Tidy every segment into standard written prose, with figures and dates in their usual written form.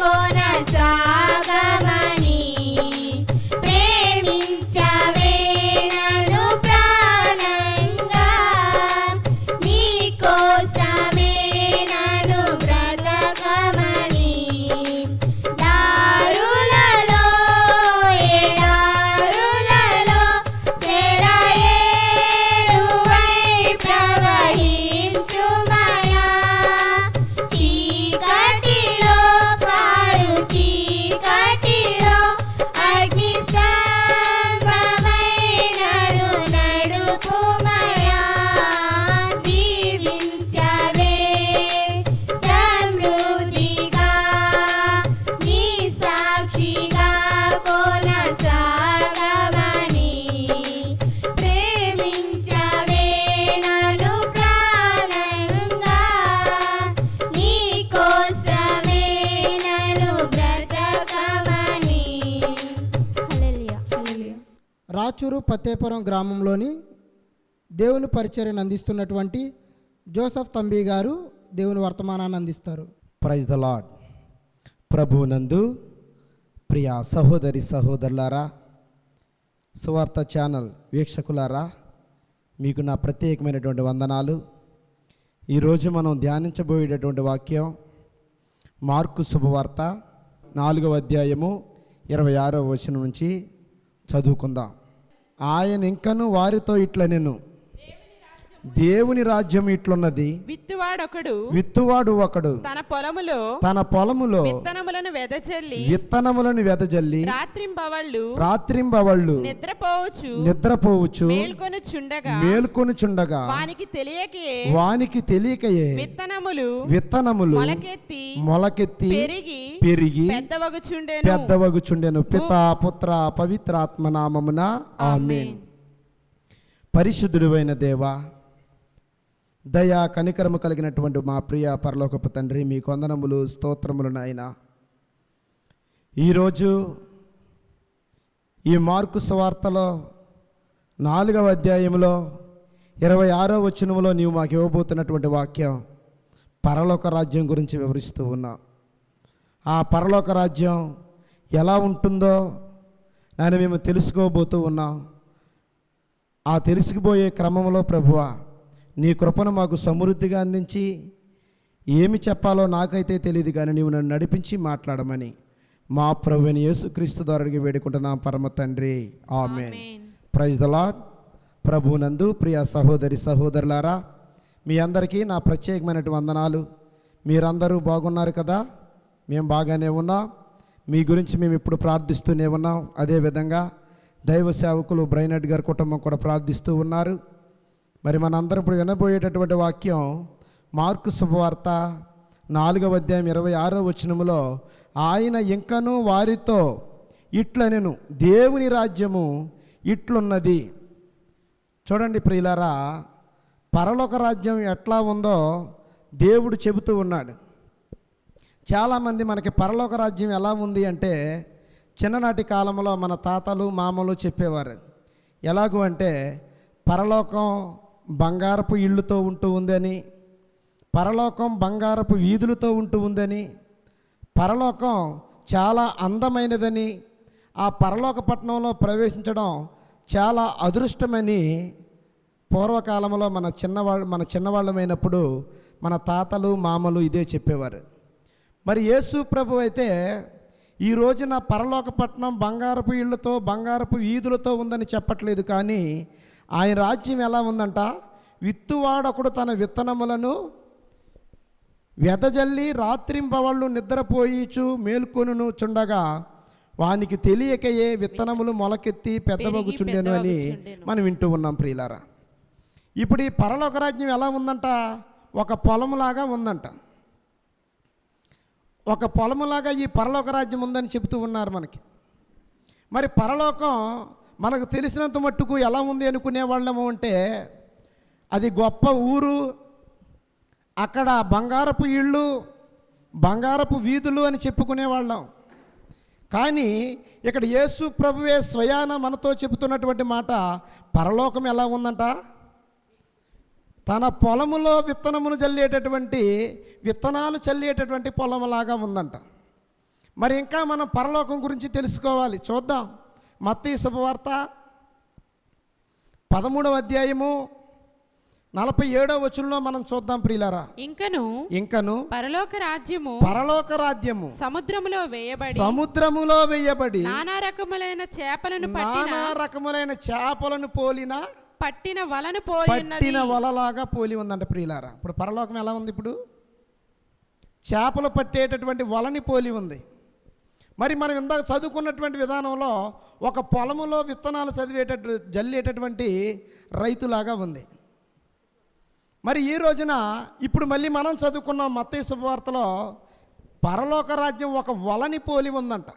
కొనసాగమని ప్రేమించవే నన్ను ప్రాణంగా నీ కోసమే నన్ను బ్రతకమని దారులలో ఎడారులలో సెలయేరువై ప్రవహించుమయా చీకటిలో కారు చీకటిలో అగ్ని స్తంభమై నన్ను నడుపుమయా దీవించవే సమృద్ధిగా నీ సాక్షిగా కొనసాగమని ప్రేమించవే నన్ను ప్రాణంగా నీ కోసమే నన్ను బ్రతకమని. హల్లెలూయా హల్లెలూయా. రాచూరు పత్తేపురం గ్రామంలోని దేవుని పరిచర్యను అందిస్తున్నటువంటి జోసఫ్ తంబి గారు దేవుని వర్తమానాన్ని అందిస్తారు. Praise the Lord. ప్రభువునందు ప్రియ సహోదరి సహోదరులారా, సువార్త ఛానల్ వీక్షకులారా, మీకు నా ప్రత్యేకమైనటువంటి వందనాలు. ఈరోజు మనం ధ్యానించబోయేటటువంటి వాక్యం మార్కు శుభవార్త 4వ అధ్యాయము 26వ వచనం నుంచి చదువుకుందాం. ఆయన ఇంకను వారితో ఇట్లా నేను దేవుని రాజ్యం ఇట్లున్నది, విత్తువాడు ఒకడు తన పొలములో విత్తనములను వెదజల్లి రాత్రింబవళ్ళు నిద్రపోవచ్చు మేల్కొనుచుండగా వానికి తెలియకయే విత్తనములు మొలకెత్తి పెరిగి పెద్దవగుచుండెను. పితా పుత్ర పవిత్రాత్మ నామమున ఆమేన్. పరిశుద్ధుడైన దేవా, దయా కనికరము కలిగినటువంటి మా ప్రియ పరలోకపు తండ్రి, మీ వందనములు స్తోత్రములు నాయన. ఈరోజు ఈ మార్కు సువార్తలో 4వ అధ్యాయంలో 26వ వచనములో నీవు మాకు ఇవ్వబోతున్నటువంటి వాక్యం పరలోక రాజ్యం గురించి వివరిస్తూ ఉన్నావు. ఆ పరలోక రాజ్యం ఎలా ఉంటుందో నేను మేము తెలుసుకోబోతూ ఉన్నాం. ఆ తెలుసుకుపోయే క్రమంలో ప్రభువా, నీ కృపను మాకు సమృద్ధిగా అందించి ఏమి చెప్పాలో నాకైతే తెలియదు, కానీ నీవు నన్ను నడిపించి మాట్లాడమని మా ప్రభువైన యేసుక్రీస్తు ద్వారా వేడుకుంటున్నాం పరమ తండ్రి, ఆమేన్. Praise the Lord. ప్రభువునందు ప్రియ సహోదరి సహోదరులారా, మీ అందరికీ నా ప్రత్యేకమైనటువంటి వందనాలు. మీరందరూ బాగున్నారు కదా? మేము బాగానే ఉన్నాం. మీ గురించి మేము ఇప్పుడు ప్రార్థిస్తూనే ఉన్నాం. అదేవిధంగా దైవ సేవకులు బ్రైనట్ గారి కుటుంబం కూడా ప్రార్థిస్తూ ఉన్నారు. మరి మనందరం ఇప్పుడు వినబోయేటటువంటి వాక్యం మార్కు శుభవార్త 4వ అధ్యాయం 26వ వచనములో ఆయన ఇంకను వారితో ఇట్లా నేను దేవుని రాజ్యము ఇట్లున్నది. చూడండి ప్రియులారా, పరలోక రాజ్యం ఎట్లా ఉందో దేవుడు చెబుతూ ఉన్నాడు. చాలామంది మనకి పరలోక రాజ్యం ఎలా ఉంది అంటే, చిన్ననాటి కాలంలో మన తాతలు మామలు చెప్పేవారు. ఎలాగూ అంటే పరలోకం బంగారపు ఇళ్ళుతో ఉంటూ ఉందని, పరలోకం బంగారపు వీధులతో ఉంటూ ఉందని, పరలోకం చాలా అందమైనదని, ఆ పరలోక పట్టణంలో ప్రవేశించడం చాలా అదృష్టమని పూర్వకాలంలో మన చిన్నవాళ్ళమైనప్పుడు మన తాతలు మామలు ఇదే చెప్పేవారు. మరి యేసు ప్రభు అయితే ఈ రోజున పరలోక పట్టణం బంగారపు ఇళ్ళతో బంగారపు వీధులతో ఉందని చెప్పట్లేదు, కానీ ఆయన రాజ్యం ఎలా ఉందంట, విత్తువాడొకడు తన విత్తనములను వెదజల్లి రాత్రింబవళ్ళు నిద్రపోయిచు మేల్కొనును చుండగా వానికి తెలియకయే విత్తనములు మొలకెత్తి పెద్దవగుచుండెను అని మనం వింటూ ఉన్నాం ప్రియులారా. ఇప్పుడు ఈ పరలోక రాజ్యం ఎలా ఉందంట, ఒక పొలములాగా ఉందంట. ఒక పొలములాగా ఈ పరలోక రాజ్యం ఉందని చెబుతూ ఉన్నారు మనకి. మరి పరలోకం మనకు తెలిసినంత మట్టుకు ఎలా ఉంది అనుకునే వాళ్ళము అంటే, అది గొప్ప ఊరు, అక్కడ బంగారపు ఇళ్ళు బంగారపు వీధులు అని చెప్పుకునేవాళ్ళం. కానీ ఇక్కడ యేసు ప్రభువే స్వయాన మనతో చెబుతున్నటువంటి మాట, పరలోకం ఎలా ఉందంట, తన పొలములో విత్తనాలు చల్లేటటువంటి పొలంలాగా ఉందంట. మరి ఇంకా మనం పరలోకం గురించి తెలుసుకోవాలి. చూద్దాం. మత్తయి శుభవార్త 13వ అధ్యాయము 47వ వచనంలో మనం చూద్దాం ప్రియులారా. ఇంకను పరలోక రాజ్యము సముద్రములో వేయబడి నానా రకములైన చేపలను పోలిన పట్టిన వలలాగా పోలి ఉందంట ప్రియులారా. ఇప్పుడు పరలోకం ఎలా ఉంది? ఇప్పుడు చేపలు పట్టేటటువంటి వలని పోలి ఉంది. మరి మనం ఇందాక చదువుకున్నటువంటి విధానంలో ఒక పొలములో విత్తనాలు జల్లేటటువంటి రైతులాగా ఉంది. మరి ఈ రోజున ఇప్పుడు మళ్ళీ మనం చదువుకున్న మత్తయి శుభవార్తలో పరలోక రాజ్యం ఒక వలని పోలి ఉందంట.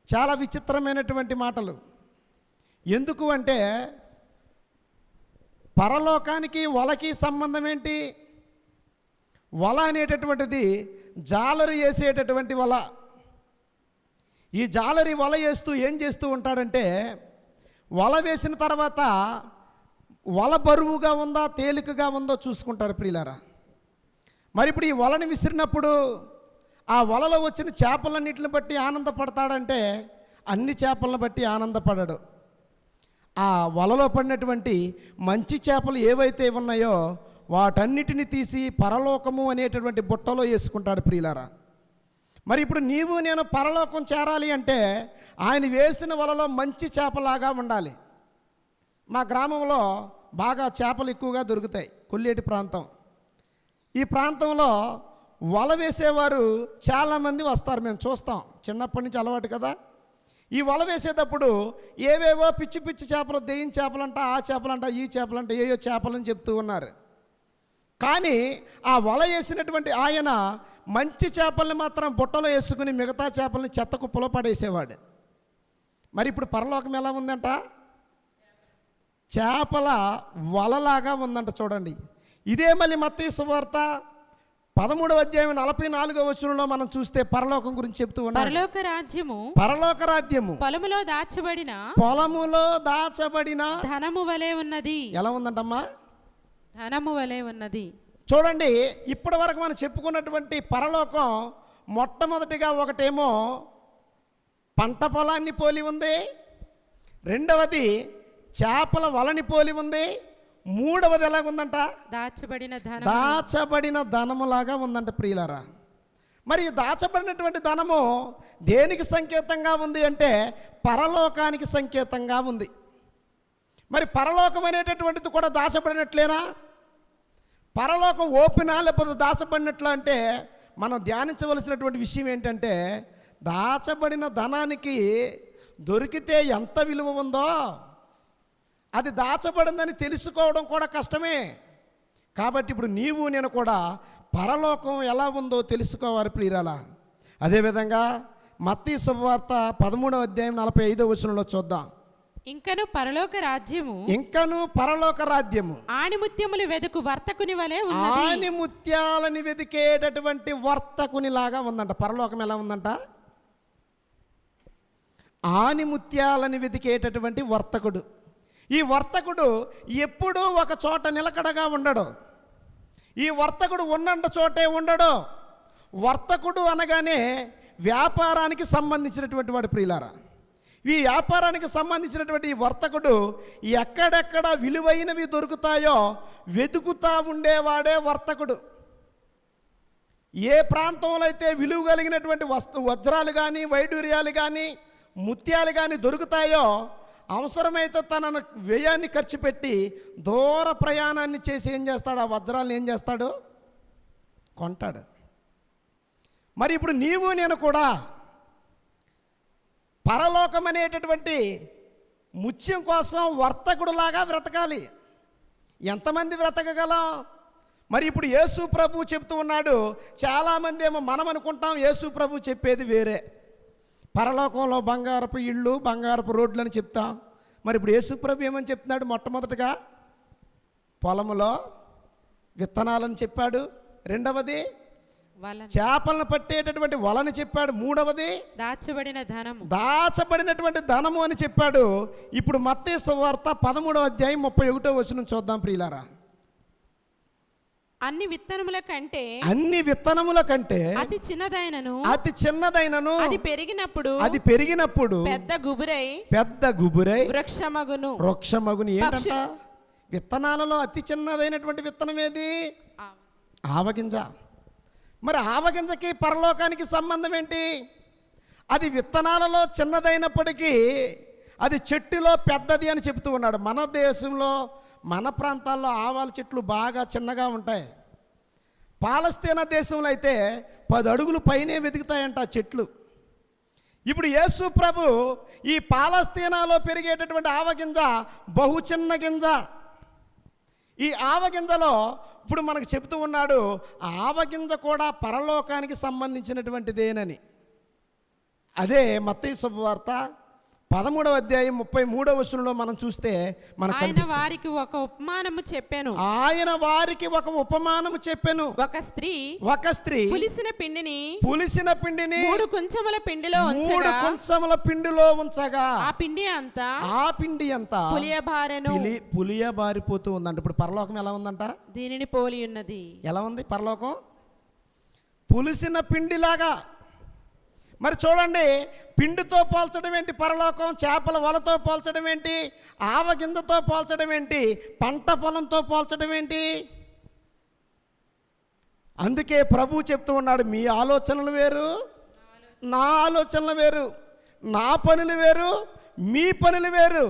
చాలా విచిత్రమైనటువంటి మాటలు. ఎందుకు అంటే పరలోకానికి వలకి సంబంధం ఏంటి? వల అనేటటువంటిది జాలరి వేసేటటువంటి వల. ఈ జాలరి వల వేస్తూ ఏం చేస్తూ ఉంటాడంటే, వల వేసిన తర్వాత వల బరువుగా ఉందా తేలికగా ఉందో చూసుకుంటాడు ప్రియులారా. మరి ఇప్పుడు ఈ వలని విసిరినప్పుడు ఆ వలలో వచ్చిన చేపలన్నిటిని బట్టి ఆనందపడతాడంటే అన్ని చేపలను బట్టి ఆనందపడడు. ఆ వలలో పడినటువంటి మంచి చేపలు ఏవైతే ఉన్నాయో వాటన్నిటిని తీసి పరలోకము అనేటటువంటి బుట్టలో వేసుకుంటాడు ప్రియులారా. మరి ఇప్పుడు నీవు నేను పరలోకం చేరాలి అంటే ఆయన వేసిన వలలో మంచి చేపలాగా ఉండాలి. మా గ్రామంలో బాగా చేపలు ఎక్కువగా దొరుకుతాయి. కొల్లేటి ప్రాంతం. ఈ ప్రాంతంలో వల వేసేవారు చాలామంది వస్తారు. మేము చూస్తాం, చిన్నప్పటి నుంచి అలవాటు కదా. ఈ వల వేసేటప్పుడు ఏవేవో పిచ్చి పిచ్చి చేపలు, దెయ్యం చేపలంట, ఆ చేపలంట, ఈ చేపలంట, ఏయో చేపలని చెప్తూ ఉన్నారు. కానీ ఆ వల వేసినటువంటి ఆయన మంచి చేపల్ని మాత్రం బుట్టలో వేసుకుని మిగతా చేపల్ని చెత్త కుప్పలో పడేసేవాడు. మరి ఇప్పుడు పరలోకం ఎలా ఉందంట? చేపల వలలాగా ఉందంట. చూడండి. ఇదే మళ్ళీ మత్తయి సువార్త 13వ అధ్యాయం 44వ వచనంలో మనం చూస్తే పరలోకం గురించి చెప్తూ ఉన్నాడు. పరలోక రాజ్యము పొలములో దాచబడిన ధనము వలె ఉన్నది. ఎలా ఉందంటమ్మా? ధనము వలె ఉన్నది. చూడండి, ఇప్పటి వరకు మనం చెప్పుకున్నటువంటి పరలోకం మొట్టమొదటిగా ఒకటేమో పంట పొలాన్ని పోలి ఉంది, రెండవది చేపల వలని పోలి ఉంది, మూడవది ఎలాగుందంట? దాచబడిన ధనములాగా ఉందంట ప్రియులారా. మరి దాచబడినటువంటి ధనము దేనికి సంకేతంగా ఉంది అంటే పరలోకానికి సంకేతంగా ఉంది. మరి పరలోకం అనేటటువంటిది కూడా దాచబడినట్లేనా? పరలోకం ఓపెనా లేకపోతే దాచబడినట్లు అంటే మనం ధ్యానించవలసినటువంటి విషయం ఏంటంటే దాచబడిన ధనానికి దొరికితే ఎంత విలువ ఉందో అది దాచబడిందని తెలుసుకోవడం కూడా కష్టమే. కాబట్టి ఇప్పుడు నీవు నేను కూడా పరలోకం ఎలా ఉందో తెలుసుకోవాలి ప్రియురాలా. అదేవిధంగా మత్తయి శుభవార్త 13వ అధ్యాయం 45వ వచనంలో చూద్దాం. ఇంకను పరలోక రాజ్యము ఆణిముత్యములు వెదుకు వర్తకుని వలె ఉన్నది. ఆణిముత్యాలని వెదికేటటువంటి వర్తకుని లాగా ఉందంట. పరలోకం ఎలా ఉందంట? ఆణిముత్యాలని వెదికేటటువంటి వర్తకుడు. ఈ వర్తకుడు ఎప్పుడూ ఒక చోట నిలకడగా ఉండడు. ఈ వర్తకుడు ఉన్నంత చోటే ఉండడు. వర్తకుడు అనగానే వ్యాపారానికి సంబంధించినటువంటి వాడు ప్రియులారా. ఈ వ్యాపారానికి సంబంధించినటువంటి ఈ వర్తకుడు ఎక్కడెక్కడ విలువైనవి దొరుకుతాయో వెతుకుతా ఉండేవాడే వర్తకుడు. ఏ ప్రాంతంలో అయితే విలువ కలిగినటువంటి వజ్రాలు కానీ, వైడూర్యాలు కానీ, ముత్యాలు కానీ దొరుకుతాయో అవసరమైతే తన వ్యయాన్ని ఖర్చు పెట్టి దూర ప్రయాణాన్ని చేసి ఏం చేస్తాడు? ఆ వజ్రాలను ఏం చేస్తాడు? కొంటాడు. మరి ఇప్పుడు నీవు నేను కూడా పరలోకం అనేటటువంటి ముత్యం కోసం వర్తకుడులాగా బ్రతకాలి. ఎంతమంది బ్రతకగలం? మరి ఇప్పుడు యేసు ప్రభు చెప్తూ ఉన్నాడు. చాలామంది ఏమో మనం అనుకుంటాం యేసు ప్రభు చెప్పేది వేరే. పరలోకంలో బంగారపు ఇళ్ళు, బంగారపు రోడ్లు అని చెప్తాం. మరి ఇప్పుడు యేసు ప్రభు ఏమని చెప్తున్నాడు? మొట్టమొదటిగా పొలములో విత్తనాలని చెప్పాడు, రెండవది చేపలను పట్టేటటువంటి వలని చెప్పాడు, మూడవది దాచబడినటువంటి ధనము అని చెప్పాడు. ఇప్పుడు మత్తయి సువార్త 13వ అధ్యాయం 31వ వచనం చూద్దాం ప్రియులారా. అన్ని విత్తనముల కంటే అన్ని విత్తనముల కంటే అతి చిన్నదైనను అతి చిన్నదైనను అది పెరిగినప్పుడు పెద్ద గుబురై వృక్షమగుని. ఏంటంట? విత్తనాలలో అతి చిన్నదైనటువంటి విత్తనం ఏది? ఆవగింజ. మరి ఆవగింజకి పరలోకానికి సంబంధం ఏంటి? అది విత్తనాలలో చిన్నదైనప్పటికీ అది చెట్టులో పెద్దది అని చెప్తూ ఉన్నాడు. మన దేశంలో మన ప్రాంతాల్లో ఆవాల చెట్లు బాగా చిన్నగా ఉంటాయి. పాలస్తీనా దేశంలో అయితే 10 అడుగులు పైనే వెతుకుతాయంట ఆ చెట్లు. ఇప్పుడు యేసు ప్రభు ఈ పాలస్తీనాలో పెరిగేటటువంటి ఆవగింజ బహు చిన్న గింజ. ఈ ఆవగింజలో ఇప్పుడు మనకు చెబుతూ ఉన్నాడు ఆవగింజ కూడా పరలోకానికి సంబంధించినటువంటిదేనని. అదే మత్తయి శుభవార్త 13వ అధ్యాయం 33వ వచనంలో మనం చూస్తే మనకు ఆయన వారికి ఒక ఉపమానము చెప్పెను. ఆయన వారికి ఒక ఉపమానము చెప్పెను. ఒక స్త్రీ పులిసిన పిండిని 3 కుంచముల పిండిలో ఉంచగా ఆ పిండి అంతా పులియబారిపోతూ ఉందంట. ఇప్పుడు పరలోకం ఎలా ఉందంట? దీనిని పోలి ఉన్నది. ఎలా ఉంది పరలోకం? పులిసిన పిండిలాగా. మరి చూడండి, పిండితో పోల్చడం ఏంటి పరలోకం? చేపల వలతో పోల్చడం ఏంటి? ఆవగింజతో పోల్చడం ఏంటి? పంట పొలంతో పోల్చడం ఏంటి? అందుకే ప్రభు చెప్తూ ఉన్నాడు, మీ ఆలోచనలు వేరు, నా ఆలోచనలు వేరు, నా పనులు వేరు, మీ పనులు వేరు.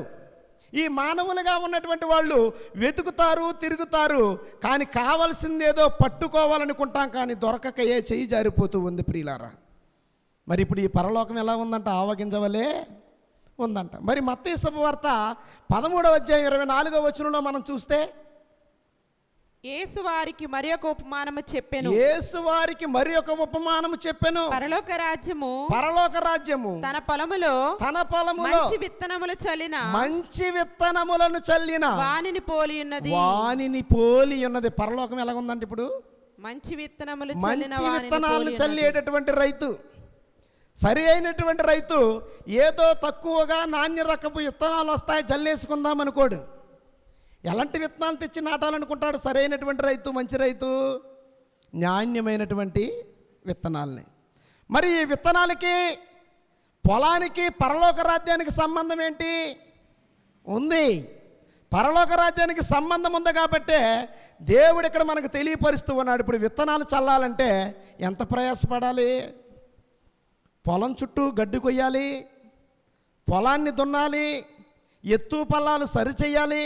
ఈ మానవులుగా ఉన్నటువంటి వాళ్ళు వెతుకుతారు, తిరుగుతారు, కానీ కావాల్సిందేదో పట్టుకోవాలనుకుంటాం, కానీ దొరకక ఏ చెయ్యి జారిపోతూ ఉంది ప్రియులారా. మరి ఇప్పుడు ఈ పరలోకం ఎలా ఉందంట? ఆవగింజవలే ఉందంట. మరి మత్తయి శుభవార్త 13వ అధ్యాయం 24వ వచనంలో మనం చూస్తే యేసు వారికి మరి ఒక ఉపమానము చెప్పెను. పరలోక రాజ్యము తన పొలములో మంచి విత్తనములను చల్లిన వానిని పోలి ఉన్నది. పరలోకం ఎలా ఉందంటే ఇప్పుడు మంచి విత్తనాలను చల్లేటటువంటి రైతు, సరి అయినటువంటి రైతు ఏదో తక్కువగా నాణ్య రకపు విత్తనాలు వస్తాయి జల్లేసుకుందాం అనుకోడు. ఎలాంటి విత్తనాలు తెచ్చి నాటాలనుకుంటాడు? సరైనటువంటి రైతు, మంచి రైతు నాణ్యమైనటువంటి విత్తనాలని. మరి ఈ విత్తనాలకి పొలానికి పరలోక రాజ్యానికి సంబంధం ఏంటి? ఉంది. పరలోక రాజ్యానికి సంబంధం ఉంది కాబట్టే దేవుడు ఇక్కడ మనకు తెలియపరుస్తూ ఉన్నాడు. ఇప్పుడు విత్తనాలు చల్లాలంటే ఎంత ప్రయాసపడాలి? పొలం చుట్టూ గడ్డి కొయ్యాలి, పొలాన్ని దున్నాలి, ఎత్తు పల్లాలు సరిచేయాలి,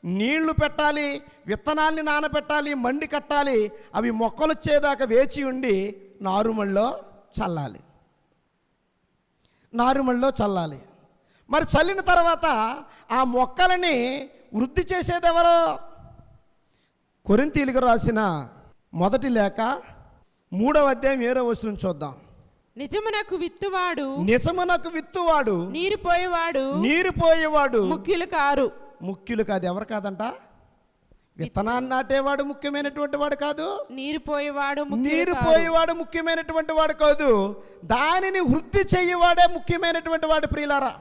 నీళ్లు పెట్టాలి, విత్తనాల్ని నానబెట్టాలి, మండి కట్టాలి, అవి మొక్కలు వచ్చేదాకా వేచి ఉండి నారుమళ్ళలో చల్లాలి. మరి చల్లిన తర్వాత ఆ మొక్కలని వృద్ధి చేసేది ఎవరో? కొరింథీయులకు రాసిన మొదటి లేఖ 3వ అధ్యాయం 7వ వచనం చూద్దాం. నిజమునకు విత్తువాడు నీరు పోయేవాడు ముఖ్యులు కాదు. ఎవరు కాదంట? విత్తనాన్ని నాటేవాడు ముఖ్యమైనటువంటి వాడు కాదు, నీరు పోయేవాడు ముఖ్యమైనటువంటి వాడు కాదు, దానిని వృద్ధి చేయవాడే ముఖ్యమైనటువంటి వాడు ప్రియులారా.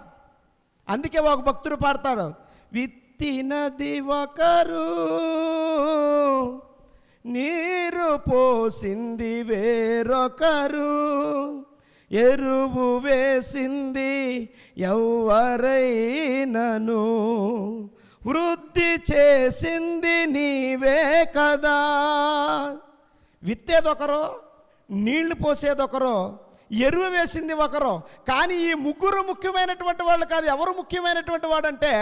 అందుకే ఒక భక్తుడు పాడతాడు, విత్తినది ఒకరు, నీరు పోసింది వేరొకరు, ఎరువు వేసింది ఎవరైనను, వృద్ధి చేసింది నీవే కదా. విత్తేదొకరో, నీళ్లు పోసేదొకరో, ఎరువు వేసింది ఒకరో, కానీ ఈ ముగ్గురు ముఖ్యమైనటువంటి వాళ్ళు కాదు. ఎవరు ముఖ్యమైనటువంటి వాడు అంటే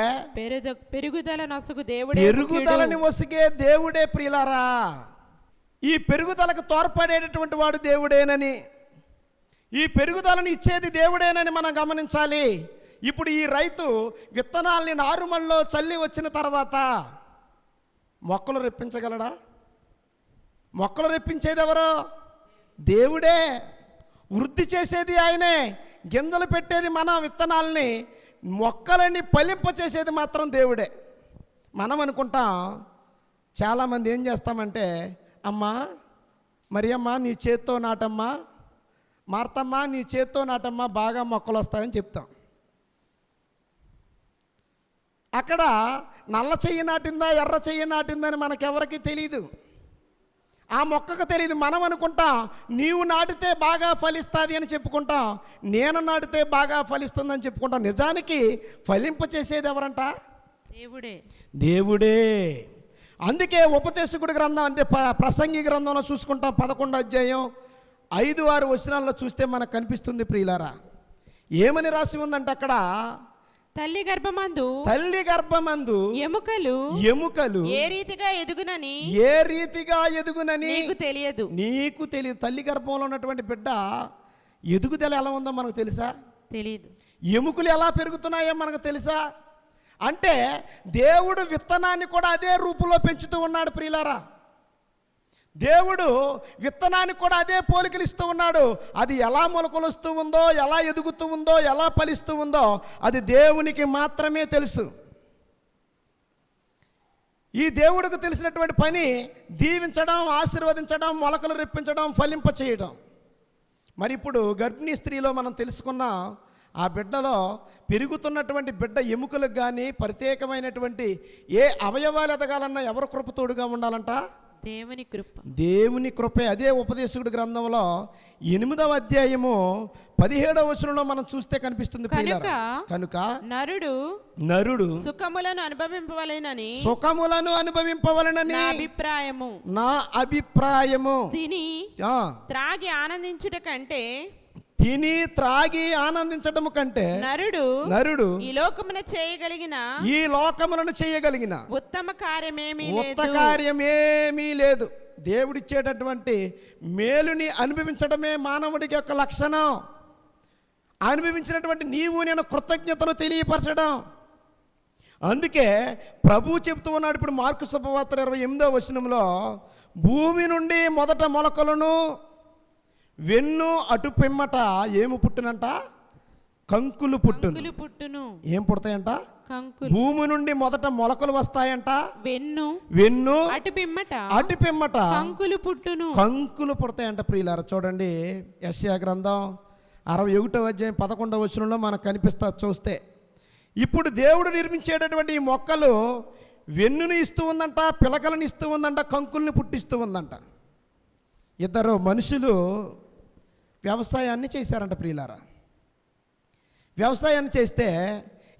పెరుగుదలని వసిగే దేవుడే ప్రియులారా. ఈ పెరుగుదలకు తోడ్పడేటటువంటి వాడు దేవుడేనని, ఈ పెరుగుదలను ఇచ్చేది దేవుడేనని మనం గమనించాలి. ఇప్పుడు ఈ రైతు విత్తనాల్ని నారుమల్లో చల్లి వచ్చిన తర్వాత మొక్కలు రెప్పించగలడా? మొక్కలు రెప్పించేది ఎవరో? దేవుడే. వృద్ధి చేసేది ఆయనే. గింజలు పెట్టేది మన విత్తనాలని, మొక్కలని ఫలింపచేసేది మాత్రం దేవుడే. మనం అనుకుంటాం, చాలామంది ఏం చేస్తామంటే, అమ్మా మరియమ్మ నీ చేత్తో నాటమ్మా, మార్తమ్మ నీ చేత్తో నాటమ్మా, బాగా మొక్కలు వస్తాయని చెప్తాం. అక్కడ నల్ల చెయ్యి నాటిందా ఎర్ర చెయ్యి నాటిందని మనకెవరికి తెలీదు. ఆ మొక్కకు తెలియదు. మనం అనుకుంటాం నీవు నాటితే బాగా ఫలిస్తుంది అని చెప్పుకుంటాం, నేను నాటితే బాగా ఫలిస్తుందని చెప్పుకుంటాం. నిజానికి ఫలింపచేసేది ఎవరంట? దేవుడే. అందుకే ఉపదేశకుడి గ్రంథం అంటే ప్రసంగి గ్రంథంలో చూసుకుంటాం 11వ అధ్యాయం 5-6 వచనాల్లో చూస్తే మనకు కనిపిస్తుంది ప్రియులారా. ఏమని రాసి ఉందంటే అక్కడ, తల్లి గర్భమందు ఎముకలు ఏ రీతిగా ఎదుగునని నీకు తెలియదు. తల్లి గర్భంలో ఉన్నటువంటి బిడ్డ ఎదుగుదల ఎలా ఉందో మనకు తెలుసా? తెలియదు. ఎముకలు ఎలా పెరుగుతున్నాయో మనకు తెలుసా? అంటే దేవుడు విత్తనాన్ని కూడా అదే రూపంలో పెంచుతూ ఉన్నాడు ప్రియులారా. దేవుడు విత్తనాన్ని కూడా అదే పోలికలు ఇస్తూ ఉన్నాడు. అది ఎలా మొలకలుస్తూ ఉందో, ఎలా ఎదుగుతూ ఉందో, ఎలా ఫలిస్తూ ఉందో అది దేవునికి మాత్రమే తెలుసు. ఈ దేవుడికి తెలిసినటువంటి పని దీవించడం, ఆశీర్వదించడం, మొలకలు రెప్పించడం, ఫలింప చేయడం. మరి ఇప్పుడు గర్భిణీ స్త్రీలో మనం తెలుసుకున్న ఆ బిడ్డలో పెరుగుతున్నటువంటి బిడ్డ ఎముకలకు కానీ ప్రత్యేకమైనటువంటి ఏ అవయవాలు ఎదగాలన్నా ఎవరు కృప తోడుగా ఉండాలంట? దేవుని కృపే. అదే ఉపదేశకుడి గ్రంథంలో 8వ అధ్యాయము 17వ వచనంలో మనం చూస్తే కనిపిస్తుంది. కనుక నరుడు సుఖములను అనుభవింపవలెనని నా అభిప్రాయము. తిని త్రాగి ఆనందించటము కంటే నరుడు ఈ లోకములను చేయగలిగిన ఉత్తమ కార్యమేమీ లేదు. దేవుడిచ్చేటటువంటి మేలుని అనుభవించడమే మానవుడికి యొక్క లక్షణం. అనుభవించినటువంటి నీవు నేను కృతజ్ఞతను తెలియపరచడం. అందుకే ప్రభువు చెప్తూ ఉన్నాడు ఇప్పుడు మార్కు శుభవార్త 28వ వచనంలో, భూమి నుండి మొదట మొలకలను వెన్ను అటు పిమ్మట ఏమి పుట్టునంట? కంకులు పుట్టును. ఏం పుడతాయంట? భూమి నుండి మొదట మొలకలు వస్తాయంట, వెన్ను అటు పిమ్మట కంకులు పుడతాయంట. ప్రియులారా చూడండి, యెషయా గ్రంథం 61వ అధ్యాయం 11వ వచనంలో మనకు కనిపిస్తా చూస్తే, ఇప్పుడు దేవుడు నిర్మించేటటువంటి ఈ మొక్కలు వెన్నుని ఇస్తూ ఉందంట, పిలకలను ఇస్తూ ఉందంట, కంకుల్ని పుట్టిస్తూ ఉందంట. ఇద్దరు మనుషులు వ్యవసాయాన్ని చేశారంట ప్రియులారా. వ్యవసాయాన్ని చేస్తే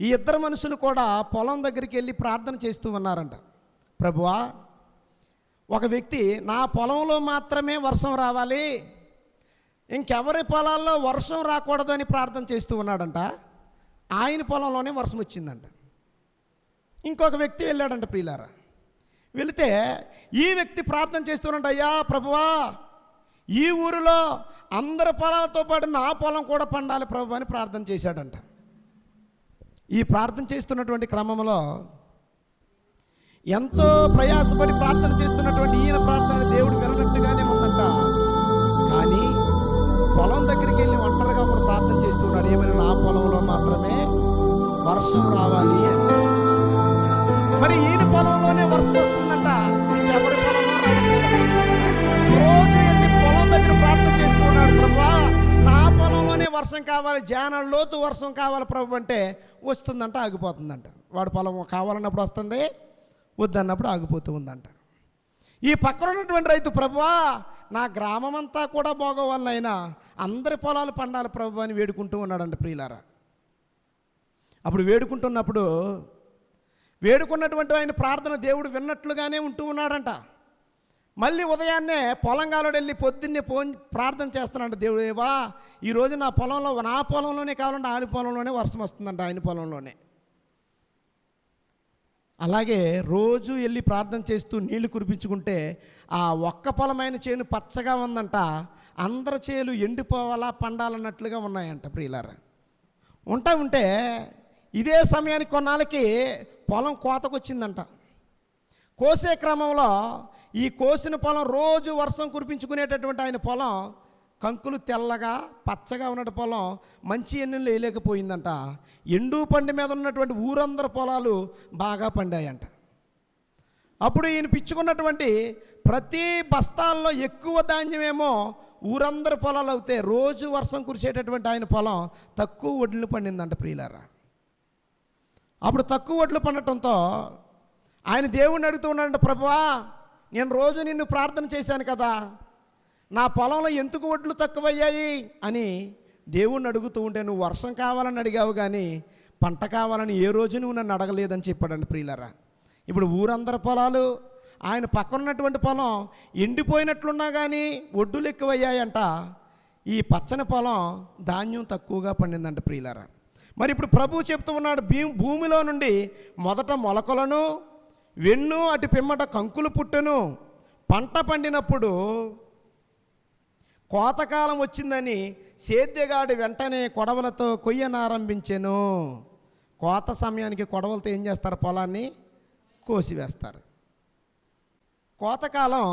ఈ ఇద్దరు మనుషులు కూడా పొలం దగ్గరికి వెళ్ళి ప్రార్థన చేస్తూ ఉన్నారంట. ప్రభువా, ఒక వ్యక్తి నా పొలంలో మాత్రమే వర్షం రావాలి, ఇంకెవరి పొలాల్లో వర్షం రాకూడదు అని ప్రార్థన చేస్తూ ఉన్నాడంట. ఆయన పొలంలోనే వర్షం వచ్చిందంట. ఇంకొక వ్యక్తి వెళ్ళాడంట ప్రియులారా. వెళితే ఈ వ్యక్తి ప్రార్థన చేస్తున్నట్టు, అయ్యా ప్రభువా, ఈ ఊరిలో అందరి పొలాలతో పాటు నా పొలం కూడా పండాలి ప్రభు అని ప్రార్థన చేశాడంట. ఈ ప్రార్థన చేస్తున్నటువంటి క్రమంలో ఎంతో ప్రయాసపడి ప్రార్థన చేస్తున్నటువంటి ఈయన ప్రార్థన దేవుడు వినట్టుగానే ఉందంట. కానీ పొలం దగ్గరికి వెళ్ళి ఒంటరిగా కూడా ప్రార్థన చేస్తున్నాడు. ఏమైనా నా పొలంలో మాత్రమే వర్షం రావాలి అని. మరి ఈయన పొలంలోనే వర్షం వస్తుందంట, ఇంకెవరి పొలంలో రోజు వెళ్ళి పొలం దగ్గర ప్రార్థన చేస్తున్నాడు. ప్రభువా, నా పొలంలోనే వర్షం కావాలి, జానాల లోతు వర్షం కావాలి ప్రభు అంటే వస్తుందంట, ఆగిపోతుందంట. వాడు పొలం కావాలన్నప్పుడు వస్తుంది, వద్దన్నప్పుడు ఆగిపోతూ ఉందంట. ఈ పక్కన ఉన్నటువంటి రైతు, ప్రభువా నా గ్రామం అంతా కూడా బాగోవాలైనా అందరి పొలాలు పండాలి ప్రభు అని వేడుకుంటూ ఉన్నాడంట ప్రియులారా. అప్పుడు వేడుకున్నటువంటి ఆయన ప్రార్థన దేవుడు విన్నట్లుగానే ఉంటూ ఉన్నాడంట. మళ్ళీ ఉదయాన్నే పొలంగాలోకి వెళ్ళి పొద్దున్నే ప్రార్థన చేస్తున్నాడు. దేవుడు, దేవా ఈరోజు నా పొలంలోనే కావాలంటే ఆయన పొలంలోనే వర్షం వస్తుందంట, ఆయన పొలంలోనే. అలాగే రోజు వెళ్ళి ప్రార్థన చేస్తూ నీళ్లు కురిపించుకుంటే ఆ ఒక్క పొలమైన చేను పచ్చగా ఉందంట, అందరి చేలు ఎండిపోవాలా పండాలన్నట్లుగా ఉన్నాయంట ప్రియులారా. ఉంటే ఇదే సమయానికి కొన్నాళ్ళకి పొలం కోతకు వచ్చిందంట. కోసే క్రమంలో ఈ కోసిన పొలం రోజు వర్షం కురిపించుకునేటటువంటి ఆయన పొలం కంకులు తెల్లగా పచ్చగా ఉన్న పొలం మంచి ఎన్నులు వేయలేకపోయిందంట. ఎండు పండు మీద ఉన్నటువంటి ఊరందరి పొలాలు బాగా పండాయంట. అప్పుడు ఈయన పిచ్చుకున్నటువంటి ప్రతి బస్తాల్లో ఎక్కువ ధాన్యమేమో ఊరందరి పొలాలు అవుతే రోజు వర్షం కురిసేటటువంటి ఆయన పొలం తక్కువ వడ్లు పండిందంట ప్రియులారా. అప్పుడు తక్కువ వడ్లు పండటంతో ఆయన దేవుణ్ణి అడుగుతూ ఉన్నాడంట, ప్రభువా నేను రోజు నిన్ను ప్రార్థన చేశాను కదా, నా పొలంలో ఎందుకు ఒడ్లు తక్కువయ్యాయి అని దేవుణ్ణి అడుగుతూ ఉంటే, నువ్వు వర్షం కావాలని అడిగావు కానీ పంట కావాలని ఏ రోజు నువ్వు నన్ను అడగలేదని చెప్పాడండి ప్రియులరా. ఇప్పుడు ఊరందరి పొలాలు, ఆయన పక్కన ఉన్నటువంటి పొలం ఎండిపోయినట్లున్నా కానీ ఒడ్డులు ఎక్కువయ్యాయంట. ఈ పచ్చని పొలం ధాన్యం తక్కువగా పండిందంట ప్రియులరా. మరి ఇప్పుడు ప్రభువు చెప్తూ ఉన్నాడు, భూమిలో నుండి మొదట మొలకలను వెన్ను అటు పిమ్మట కంకులు పుట్టెను. పంట పండినప్పుడు కోతకాలం వచ్చిందని సేద్యగాడు వెంటనే కొడవలతో కొయ్యనారంభించెను. కోత సమయానికి కొడవలతో ఏం చేస్తారు? పొలాన్ని కోసివేస్తారు. కోతకాలం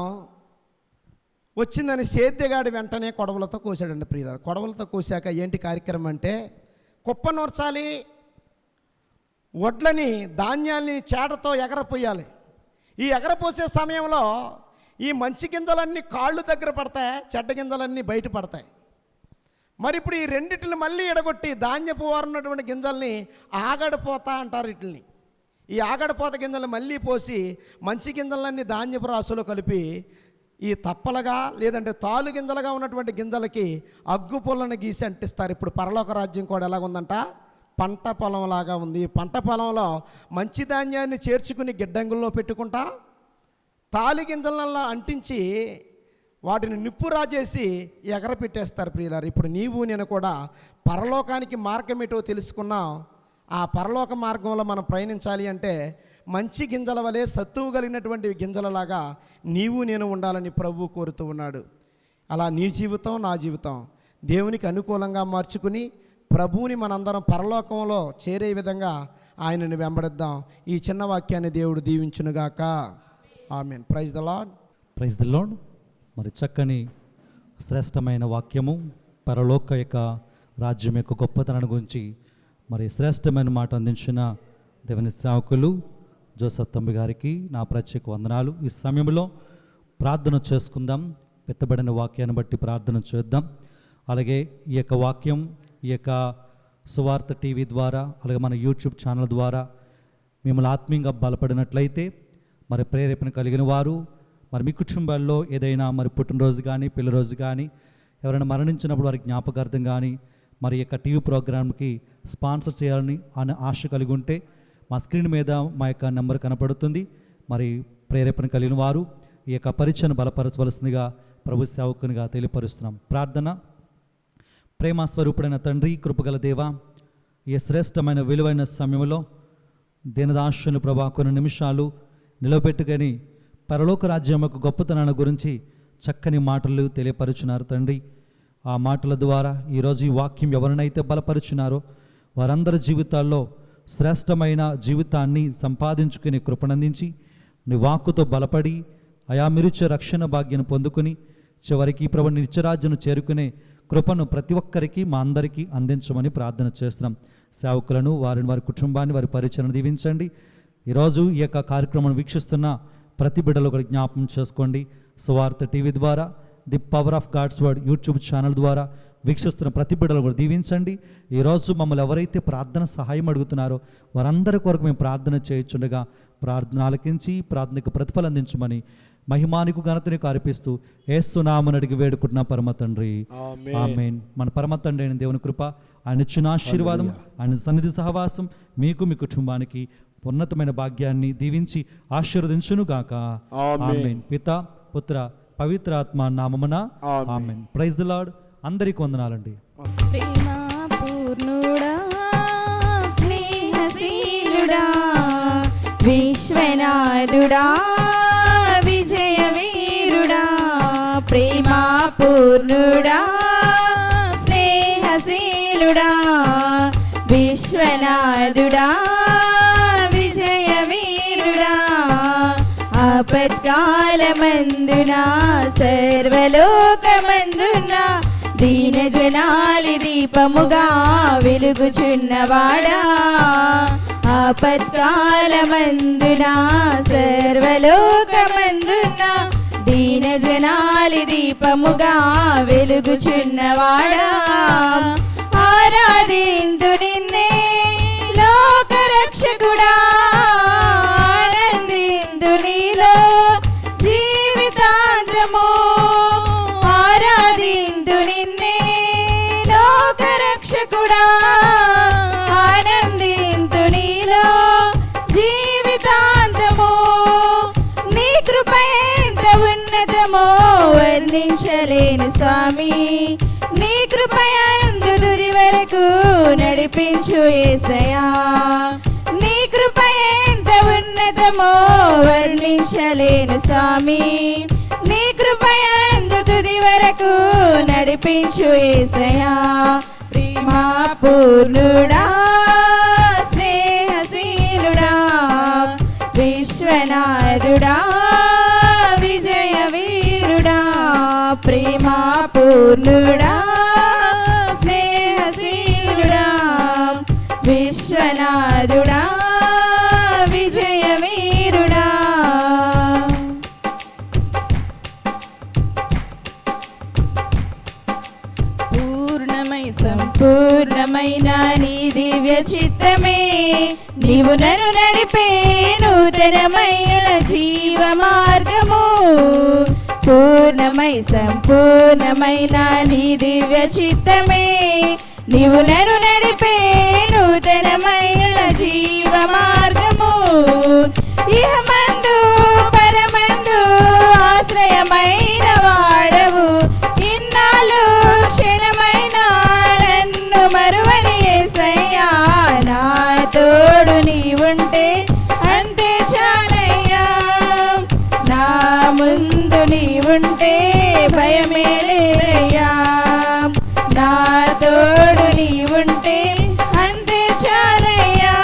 వచ్చిందని సేద్యగాడు వెంటనే కొడవలతో కోసాడండి ప్రియులారా. కొడవలతో కోసాక ఏంటి కార్యక్రమం అంటే, కుప్ప నూర్చాలి, వడ్లని ధాన్యాల్ని చేటతో ఎగరపోయాలి. ఈ ఎగరపోసే సమయంలో ఈ మంచి గింజలన్నీ కాళ్ళు దగ్గర పడతాయి, చెడ్డ గింజలన్నీ బయట పడతాయి. మరి ఇప్పుడు ఈ రెండిటిని మళ్ళీ ఎడగొట్టి ధాన్యపు వారున్నటువంటి గింజల్ని ఆగడిపోతా అంటారు. వీటిని, ఈ ఆగడిపోత గింజల్ని మళ్ళీ పోసి మంచి గింజలన్నీ ధాన్యపు రాసులో కలిపి ఈ తప్పలుగా లేదంటే తాలు గింజలుగా ఉన్నటువంటి గింజలకి అగ్గు పుల్లను గీసి అంటిస్తారు. ఇప్పుడు పరలోక రాజ్యం కూడా ఎలాగుందంట? పంట పొలంలాగా ఉంది. ఈ పంట పొలంలో మంచి ధాన్యాన్ని చేర్చుకుని గిడ్డంగుల్లో పెట్టుకుంటా తాలి గింజలల్లా అంటించి వాటిని నిప్పు రాజేసి ఎగరపెట్టేస్తారు ప్రియులారు. ఇప్పుడు నీవు నేను కూడా పరలోకానికి మార్గం ఏటో తెలుసుకున్నాం. ఆ పరలోక మార్గంలో మనం ప్రయాణించాలి అంటే మంచి గింజల వలె సత్తువు కలిగినటువంటి గింజలలాగా నీవు నేను ఉండాలని ప్రభువు కోరుతూ ఉన్నాడు. అలా నీ జీవితం నా జీవితం దేవునికి అనుకూలంగా మార్చుకుని ప్రభువుని మనందరం పరలోకంలో చేరే విధంగా ఆయనను వెంబడిద్దాం. ఈ చిన్న వాక్యాన్ని దేవుడు దీవించునుగాక. ఆమేన్. Praise the lord. Praise the lord. మరి చక్కని శ్రేష్టమైన వాక్యము, పరలోక యొక్క రాజ్యం యొక్క గొప్పతనాన్ని గురించి మరి శ్రేష్టమైన మాట అందించిన దేవుని సేవకులు జోసఫ్ తంబి గారికి నా ప్రత్యేక వందనాలు. ఈ సమయంలో ప్రార్థన చేసుకుందాం. పెత్తబడిన వాక్యాన్ని బట్టి ప్రార్థన చేద్దాం. అలాగే ఈ యొక్క వాక్యం ఈ యొక్క సువార్త టీవీ ద్వారా అలాగే మన యూట్యూబ్ ఛానల్ ద్వారా మిమ్మల్ని ఆత్మీయంగా బలపడినట్లయితే, మరి ప్రేరేపణ కలిగిన వారు మరి మీ కుటుంబాల్లో ఏదైనా మరి పుట్టినరోజు కానీ పెళ్లి రోజు కానీ ఎవరైనా మరణించినప్పుడు వారి జ్ఞాపకార్థం కానీ మరి యొక్క టీవీ ప్రోగ్రామ్కి స్పాన్సర్ చేయాలని అనే ఆశ కలిగి ఉంటే మా స్క్రీన్ మీద మా యొక్క నెంబర్ కనపడుతుంది. మరి ప్రేరేపణ కలిగిన వారు ఈ యొక్క పరిచయను బలపరచవలసిందిగా ప్రభు సేవకునిగా తెలియపరుస్తున్నాం. ప్రార్థన. ప్రేమ స్వరూపుడైన తండ్రి, కృపగల దేవ, ఈ శ్రేష్టమైన విలువైన సమయంలో దీనదాసుని ప్రభా కొన్ని నిమిషాలు నిలబెట్టుకొని పరలోక రాజ్యం యొక్క గొప్పతనాన్ని గురించి చక్కని మాటలు తెలియపరుచున్నారు తండ్రి. ఆ మాటల ద్వారా ఈరోజు ఈ వాక్యం ఎవరినైతే బలపరుచున్నారో వారందరి జీవితాల్లో శ్రేష్టమైన జీవితాన్ని సంపాదించుకుని కృపనందించి నీ వాక్కుతో బలపడి అయా మీరిచ్చే రక్షణ భాగ్యం పొందుకుని చివరికి ప్రభు నిత్యరాజ్యను చేరుకునే కృపను ప్రతి ఒక్కరికి మా అందరికీ అందించమని ప్రార్థన చేస్తున్నాం. సేవకులను వారి కుటుంబాన్ని వారి పరిచయను దీవించండి. ఈరోజు ఈ యొక్క కార్యక్రమం వీక్షిస్తున్న ప్రతి బిడ్డలు కూడా జ్ఞాపకం చేసుకోండి. సువార్త టీవీ ద్వారా, the power of God's word YouTube channel ద్వారా వీక్షిస్తున్న ప్రతి బిడ్డలు కూడా దీవించండి. ఈరోజు మమ్మల్ని ఎవరైతే ప్రార్థన సహాయం అడుగుతున్నారో వారందరి కొరకు మేము ప్రార్థన చేయించుండగా ప్రార్థన ఆలకించి ప్రార్థనకు ప్రతిఫలం అందించమని మహిమానికి ఘనతని అర్పిస్తూ యేసు నామమున అడిగి వేడుకుంటున్న పరమ తండ్రి, ఆమేన్. మన పరమ తండ్రి అయిన దేవుని కృప, ఆయన ఇచ్చిన ఆశీర్వాదం, ఆయన సన్నిధి సహవాసం మీకు మీ కుటుంబానికి ఉన్నతమైన భాగ్యాన్ని దీవించి ఆశీర్వదించునుగాక. ఆమేన్. పిత, పుత్ర, పవిత్రాత్మ నామమున ఆమేన్. Praise the lord. అందరికీ వందనాలండి. ప్రేమ పూర్ణుడా, స్నేహశీలుడా, విశ్వనాథుడా, విజయ వీరుడా, ప్రేమ పూర్ణుడా, స్నేహశీలుడా, విశ్వనాథుడా, విజయ వీరుడా, ఆపత్కాలమందున సర్వలోకమందున దీన జనాలి దీపముగా వెలుగుచున్నవాడా, ఆపత్కాలమందున సర్వలోకమందున దీన జనాలి దీపముగా వెలుగుచున్నవాడా, ఆరాధింతు నిన్నే లోకరక్షకుడా, ఆనందింతు నీలో రక్షకుడా ఆనందింతు నీలో జీవితాంతము నీ కృప ఎంత ఉన్నతమో వర్ణించలేను స్వామి నీ కృపయందు తుది వరకు నడిపించు యేసయ్యా నీ కృప ఎంత ఉన్నతమో వర్ణించలేను స్వామి నీ కృపయందు తుది వరకు నడిపించు యేసయ్యా ప్రేమా పూర్ణుడా స్నేహశీలుడా విశ్వనాథుడా విజయ వీరుడా ప్రేమా పూర్ణుడా స్నేహశీలుడా విశ్వనాథుడా విజయ వీరుడా పూర్ణమై సంపూర్ణమైన నీ దివ్య చిత్తమే నీవు నన్ను నడిపే నూతనమైన జీవ మార్గము పూర్ణమై సంపూర్ణమైన నీ దివ్య చిత్తమే నీవు నన్ను నడిపే నూతనమైన జీవ మార్గము ఇహమందు పరమందు ఆశ్రయమైన వాడవు ఇన్నాళ్ళు క్షణమైన నన్ను మరువని యేసయ్యా నా తోడు నీవుంటే అంతే చాలయ్యా నా ముందు నీవుంటే భయమే లేదయ్యా నా తోడు నీవుంటే అంతే చాలయ్యా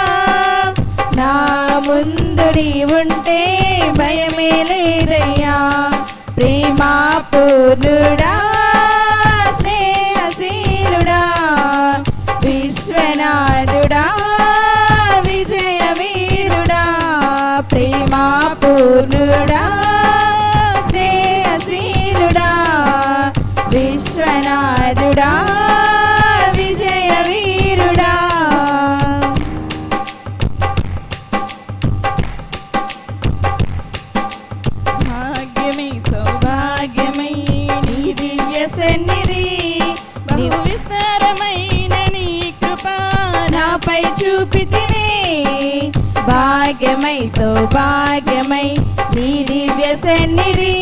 నా ముందు నీవుంటే భయమే లేదయ్యా ప్రేమా పూర్ణుడా స్నేహశీలుడా విశ్వనాథుడా విజయ వీరుడా ప్రేమా పూర్ణుడా స్నేహశీలుడా విశ్వనాథుడా విజయ వీరుడా భాగ్యమై సౌభాగ్యమై నీ దివ్య సన్నిధి బహు విస్తారమైన నీ కృప నాపై చూపితివే భాగ్యమై సౌభాగ్యమై నీ దివ్య సన్నిధి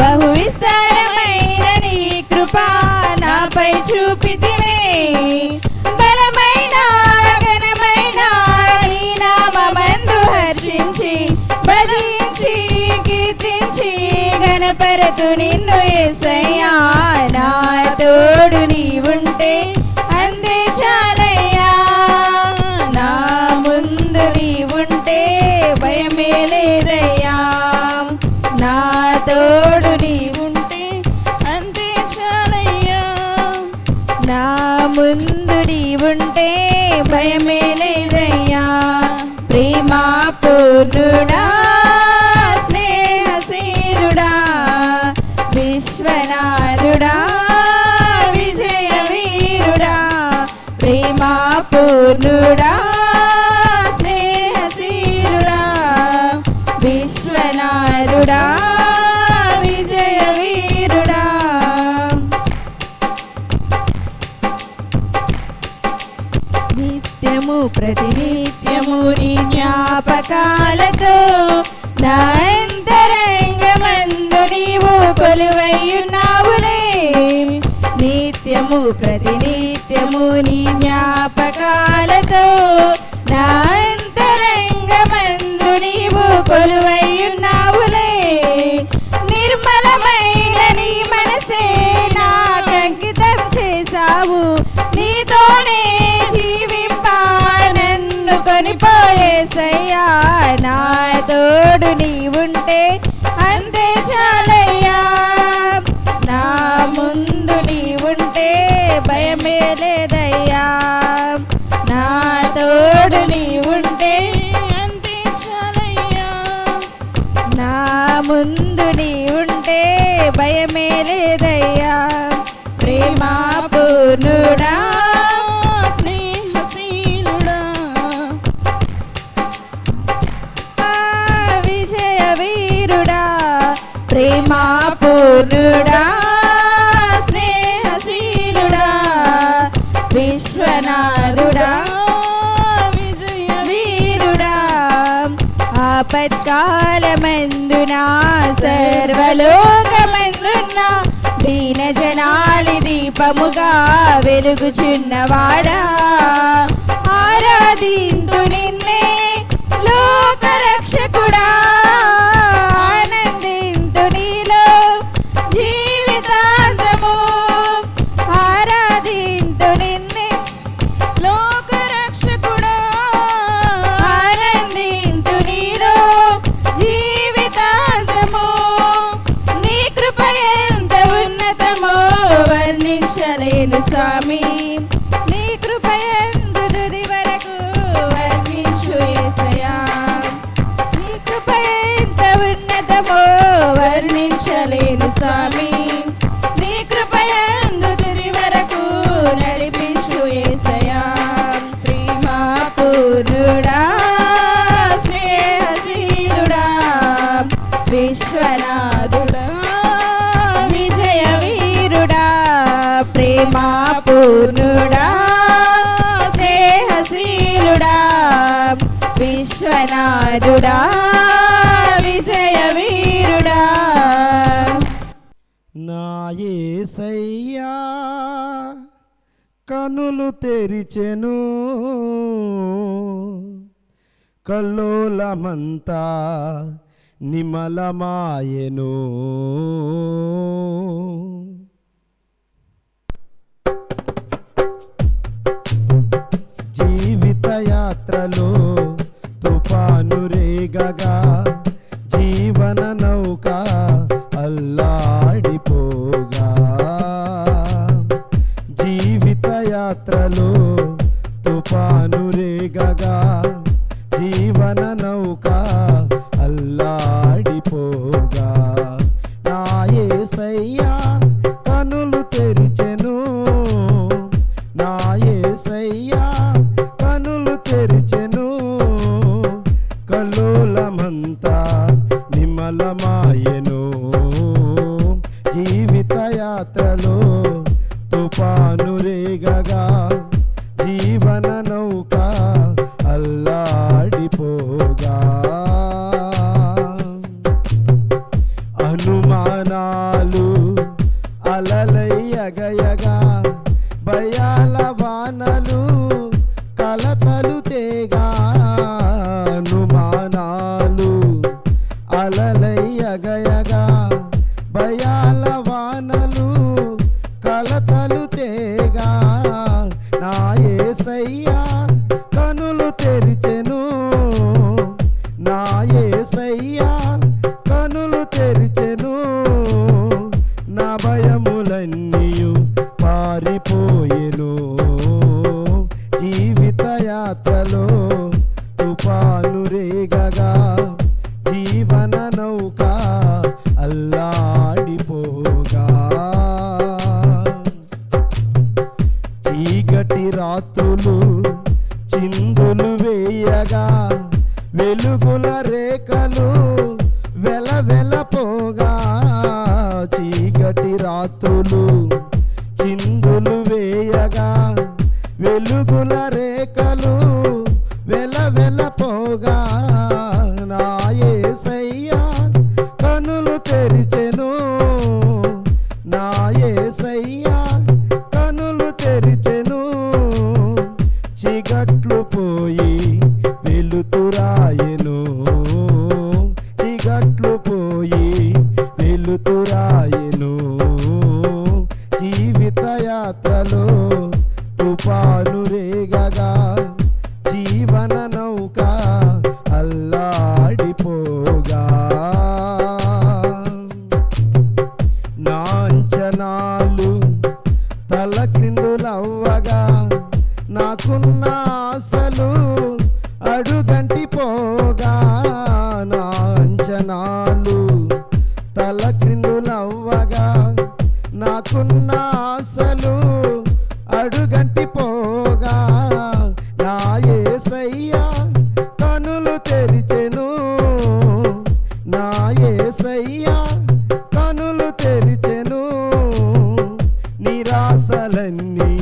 బహు విస్తారమైన నీ కృప నాపై చూపితివే బలమైన ఘనమైన నీ నామమందు హర్షించి భజించి కీర్తించి గణపరతు నిన్ను యేసయ్యా నా తోడు నీవుంటే అందే చాలయ్యా నా ముందు నీవుంటే భయమే లేదయ్యా నా తోడు నీవుంటే అంతే చాలయ్యా నా ముందు నీవుంటే భయమే లేదయ్యా ప్రేమా పూర్ణుడా స్నేహశీలుడా విశ్వనాథుడా విజయ వీరుడా ప్రేమా పూర్ణుడా స్నేహశీలుడా విశ్వనాథుడా విజయ వీరుడా నిత్యము ప్రతినిత్యము నీ జ్ఞాపకాలతో నా అంతరంగమందు నీవు కొలువైయున్నావులే నిత్యము ప్రతినిత్యము నీ జ్ఞాపకాలతో నా అంతరంగమందు నీవు కొలువైయున్నావులే నిర్మలమైన నీ మనసే నాకంకితం చేశావు నీతోనే జీవింపా నన్ను కొనిపోయేసయ్యా నా తోడు నీవుంటే అంతే చాలయ్యా నా ముందు నీవుంటే భయమే లేదయ్యా నా తోడు నీవుంటే అంతే చాలయ్యా నా ముందు నీవుంటే భయమే లేదయ్యా ప్రేమా పూర్ణుడా స్నేహశీలుడా విజయ వీరుడా ప్రేమా పూర్ణుడా స్నేహశీలుడా విశ్వనాథుడా విజయ వీరుడా ఆపత్కాలమందున సర్వలోకమందున్న దీన జనాలి దీపముగా వెలుగుచున్నవాడా ఆరాధింతు నిన్నే లోకరక్షకుడా ఆనందింతు నీలో జీవితాంతము ఆరాధింతు నిన్నే లోకరక్షకుడా ఆనందింతు నీలో జీవితాంతము నీ కృప ఎంత ఉన్నతమో వర్ణించలేను స్వామి నీ కృప ఎంత తుది వరకు వర్ణించు యేసయ్యా నీ కృప ఎంత ఉన్నతమో వర్ణించలేను స్వామి నీ కృప ఎంత తుది వరకు నడిపించు యేసయ్యా ప్రేమ పూర్ణుడా స్నేహశీలుడా విశ్వనాథుడా విజయ వీరుడా ప్రేమ పూర్ణుడా స్నేహశీలుడా విశ్వనాథుడా విజయ వీరుడా నా యేసయ్యా కనులు తెరిచెను కల్లోలమంతా నిమలమాయెను జీవిత యాత్రలో తుఫాను రేగగా జీవన నౌక అల్లాడిపోగా జీవిత యాత్రలో తుఫాను రేగగా జీవన నౌక అల్లాడిపోగా నా యేసయ్యా కనులు తెరిచెను నా యేసయ్యా కనులు తెరిచెను కల్లోలమంతా నిమలమాయెను జీవిత యాత్రలో తుఫాను రేగగా జీవన నౌక అల్లాడిపోగా అనుమానాలు అలలయ్యగయగా భయాల వానలు కలతలు తేగా అనుమానాలు అలలయ్యగయగా భయాల వానలు కలతలు తేగా నా యేసయ్యా కనులు తెరిచెను నా యేసయ్యా కనులు తెరిచెను నా భయములన్నీయు పారిపోయెను జీవిత యాత్రలో తుఫాను రేగగా జీవన నౌక అల్లాడిపోగా చీకటి రాత్రులు చిందులు వేయగా వెలుగుల రేఖలు వెలవెలపోగా చీకటి రాత్రులు చిందులు వేయగా వెలుగుల రేఖలు వెలవెలపోగా నా యేసయ్యా కనులు తెరిచెను నా యేసయ్యా కనులు తెరిచెను చీకట్లు పోయి వెలుతురాయెను చీకట్లు పోయి వెలుతురాయెను జీవిత యాత్రలో తుఫాను రేగగా జీవన నౌక అల్లాడిపోగా నాంచనాలు తల క్రిందులవ్వగా నాకున్న ఆశలు అడుగంటి పోగా నాంచనాలు తల క్రిందులవ్వగా నాకున్న ఆశలు అడుగంటి పోగా నా యేసయ్యా కనులు తెరిచెను నా యేసయ్యా కనులు తెరిచెను నిరాశలన్నీ